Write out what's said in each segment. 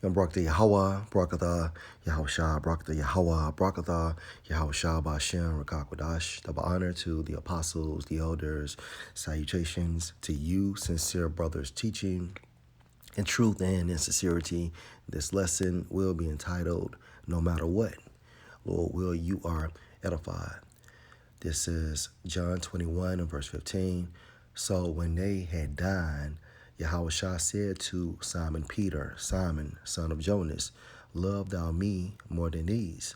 And Barakatah Yahweh, Barakatah Yahushua, Barakatah Yahweh, Barakatah Yahushua Bashem, Rakakwadash. Double honor to the apostles, the elders, salutations to you, sincere brothers teaching in truth and in sincerity. This lesson will be entitled, No Matter What. Lord, will you are edified. This is John 21 and verse 15. So when they had dined, Yahushua said to Simon Peter, Simon, son of Jonas, love thou me more than these?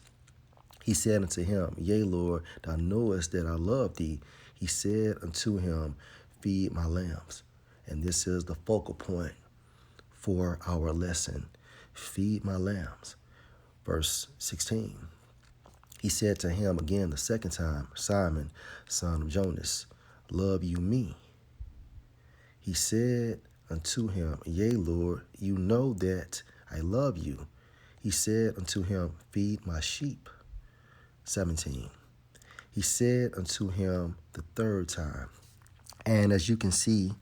He said unto him, Yea, Lord, thou knowest that I love thee. He said unto him, feed my lambs. And this is the focal point for our lesson. Feed my lambs. Verse 16. He said to him again the second time, Simon, son of Jonas, love you me? He said unto him, Yea, Lord, you know that I love you. He said unto him, feed my sheep. 17. He said unto him the third time. And as you can see,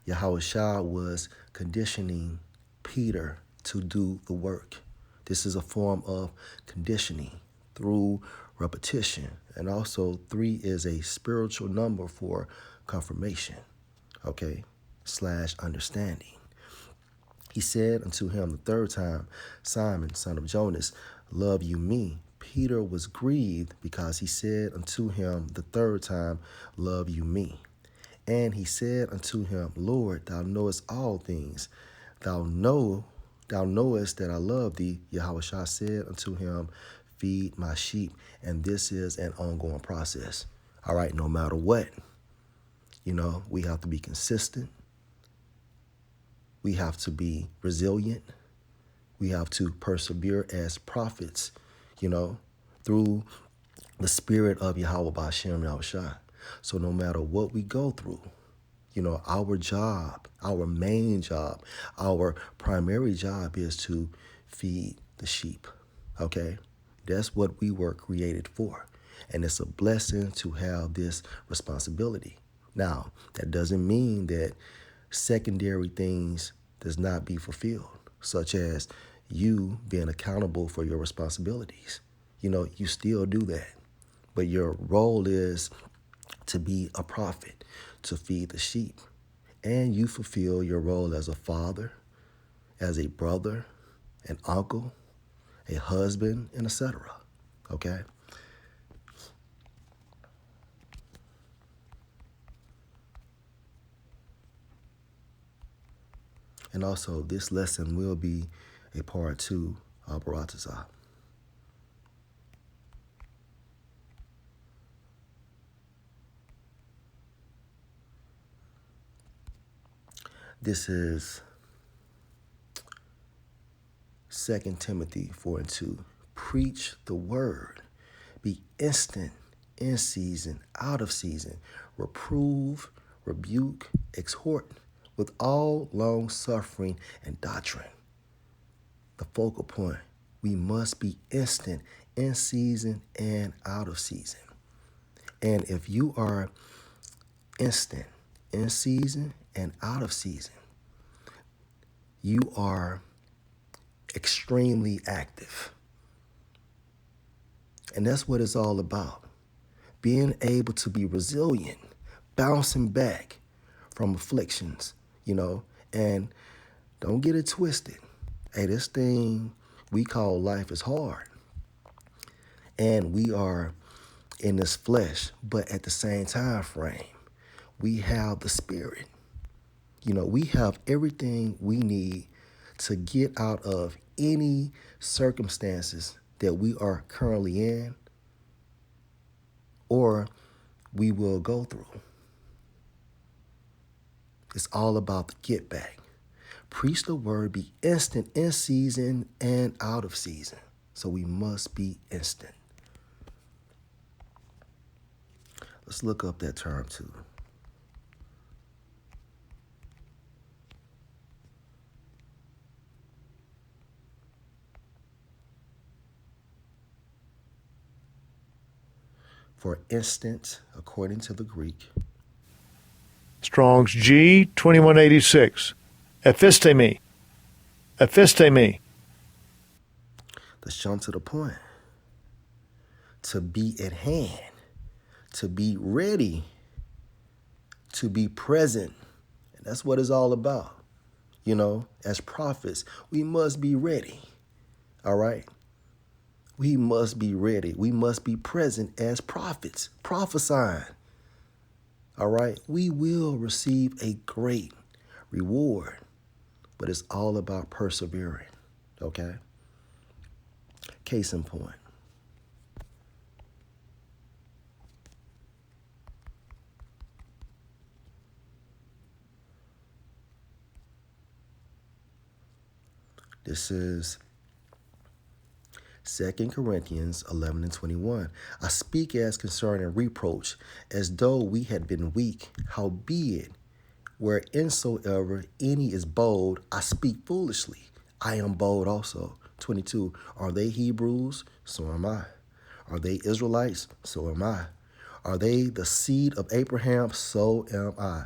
Yahushua was conditioning Peter to do the work. This is a form of conditioning through repetition. And also 3 is a spiritual number for confirmation, okay, / understanding. He said unto him the third time, Simon, son of Jonas, love you me? Peter was grieved because he said unto him the third time, love you me? And he said unto him, Lord, thou knowest all things. Thou knowest that I love thee. Yahushua said unto him, feed my sheep. And this is an ongoing process. All right, no matter what, we have to be consistent. We have to be resilient. We have to persevere as prophets, through the spirit of Yahweh Bashem Yahushua. So no matter what we go through, our job, our main job, our primary job is to feed the sheep, okay? That's what we were created for. And it's a blessing to have this responsibility. Now, that doesn't mean that secondary things does not be fulfilled, such as you being accountable for your responsibilities. You still do that. But your role is to be a prophet, to feed the sheep. And you fulfill your role as a father, as a brother, an uncle, a husband, and etc. Okay? And also, this lesson will be a part 2 of Baratazah. This is 2 Timothy 4 and 2. Preach the word. Be instant, in season, out of season. Reprove, rebuke, exhort with all long suffering and doctrine. The focal point. We must be instant, in season and out of season. And if you are instant, in season and out of season, you are extremely active. And that's what it's all about. Being able to be resilient, bouncing back from afflictions, and don't get it twisted. Hey, this thing we call life is hard. And we are in this flesh, but at the same time frame, we have the spirit. We have everything we need to get out of any circumstances that we are currently in or we will go through. It's all about the get back. Preach the word, be instant, in season and out of season. So we must be instant. Let's look up that term too. For instance, according to the Greek, Strong's G 2186. Ephistemi. Ephistemi. Let's jump to the point. To be at hand, to be ready, to be present. And that's what it's all about. You know, as prophets, we must be ready. All right? We must be ready. We must be present as prophets, prophesying. All right? We will receive a great reward, but it's all about persevering. Okay? Case in point. This is 2 Corinthians 11 and 21. I speak as concerning reproach, as though we had been weak. Howbeit, whereinsoever any is bold, I speak foolishly. I am bold also. 22. Are they Hebrews? So am I. Are they Israelites? So am I. Are they the seed of Abraham? So am I.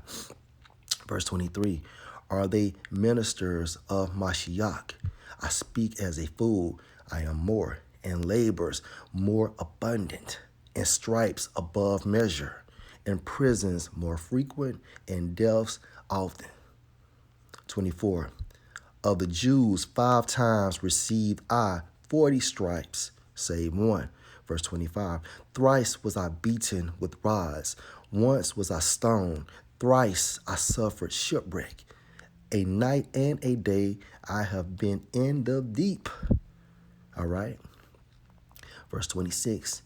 Verse 23. Are they ministers of Mashiach? I speak as a fool. I am more, and labors more abundant, and stripes above measure, and prisons more frequent, and deaths often. 24. Of the Jews 5 times received I 40 stripes, save one. Verse 25. Thrice was I beaten with rods. Once was I stoned. Thrice I suffered shipwreck. A night and a day I have been in the deep. All right. Verse 26.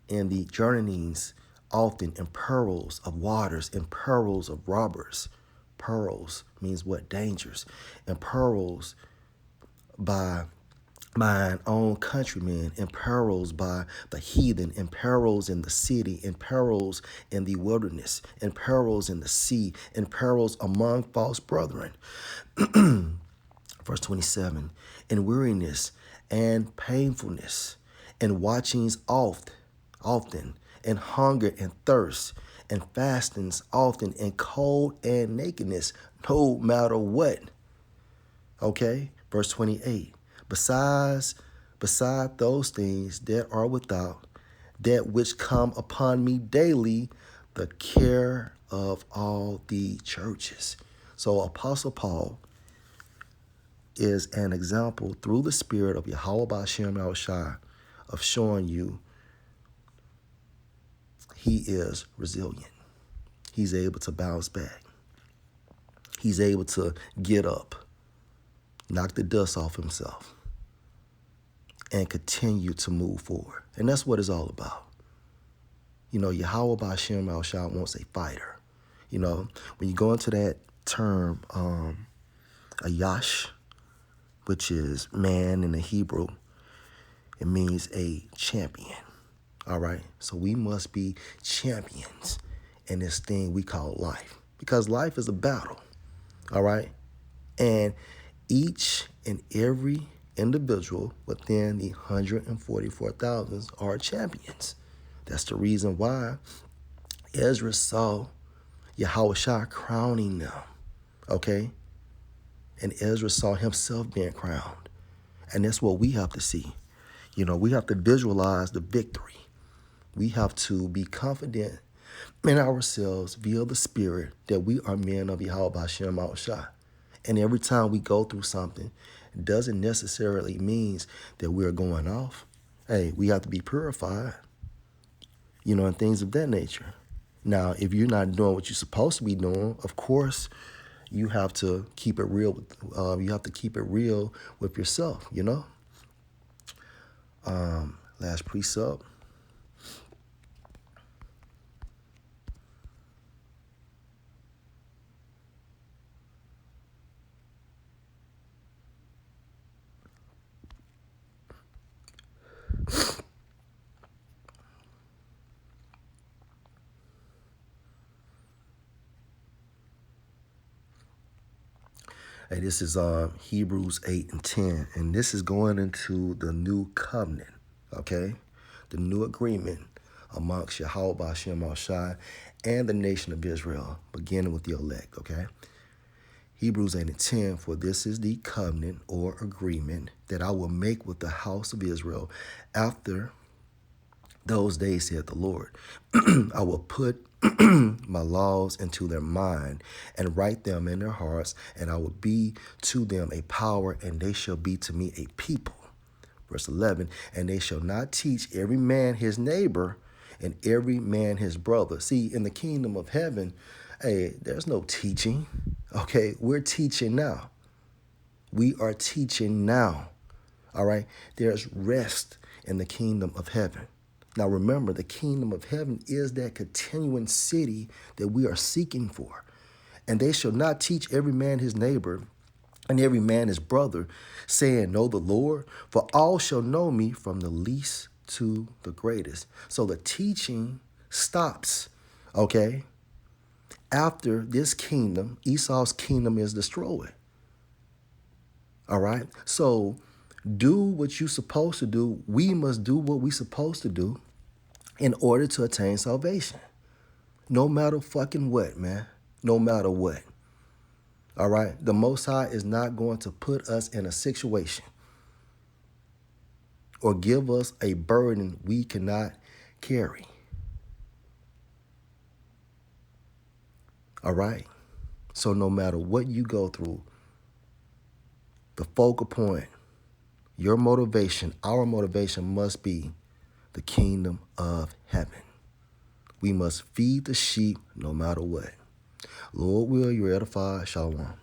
In the journeyings, often in perils of waters, in perils of robbers. Perils means what? Dangers. And perils by mine own countrymen, in perils by the heathen, in perils in the city, in perils in the wilderness, in perils in the sea, in perils among false brethren. Verse 27, in weariness and painfulness, and watchings often, and hunger and thirst, and fastings often, and cold and nakedness, no matter what. Okay, verse 28. Beside those things that are without, that which come upon me daily, the care of all the churches. So Apostle Paul is an example through the spirit of Yahweh Ba'Shem Yahushua of showing you he is resilient. He's able to bounce back. He's able to get up, knock the dust off himself, and continue to move forward. And that's what it's all about. You know, Yahweh Ba'Shem Yahushua wants a fighter. You know, when you go into that term, Ayash, which is man in the Hebrew, it means a champion. All right. So we must be champions in this thing we call life, because life is a battle. All right. And each and every individual within the 144,000 are champions. That's the reason why Ezra saw Yahushua crowning them. Okay. And Ezra saw himself being crowned. And that's what we have to see. You know, we have to visualize the victory. We have to be confident in ourselves via the Spirit that we are men of Yahweh Ba'Shem Yahushua. And every time we go through something, it doesn't necessarily mean that we're going off. Hey, we have to be purified, you know, and things of that nature. Now, if you're not doing what you're supposed to be doing, of course, you have to keep it real. You have to keep it real with yourself, you know. Last precept. Hey, this is Hebrews 8 and 10, and this is going into the new covenant, okay? The new agreement amongst Yahweh Ba'Shem Yahushua and the nation of Israel, beginning with the elect, okay? Hebrews 8 and 10, for this is the covenant or agreement that I will make with the house of Israel after those days, saith the Lord. I will put my laws into their mind and write them in their hearts, and I will be to them a power, and they shall be to me a people. Verse 11, and they shall not teach every man his neighbor and every man his brother. See, in the kingdom of heaven, hey, there's no teaching. Okay, we're teaching now. We are teaching now. All right, there's rest in the kingdom of heaven. Now remember, the kingdom of heaven is that continuing city that we are seeking for. And they shall not teach every man his neighbor and every man his brother, saying, know the Lord, for all shall know me from the least to the greatest. So the teaching stops, okay? After this kingdom, Esau's kingdom is destroyed. All right? So do what you're supposed to do. We must do what we're supposed to do in order to attain salvation. No matter fucking what, man. No matter what. All right? The Most High is not going to put us in a situation or give us a burden we cannot carry. All right? So no matter what you go through, the focal point, your motivation, our motivation must be the kingdom of heaven. We must feed the sheep no matter what. Lord will, you edify. Shalom.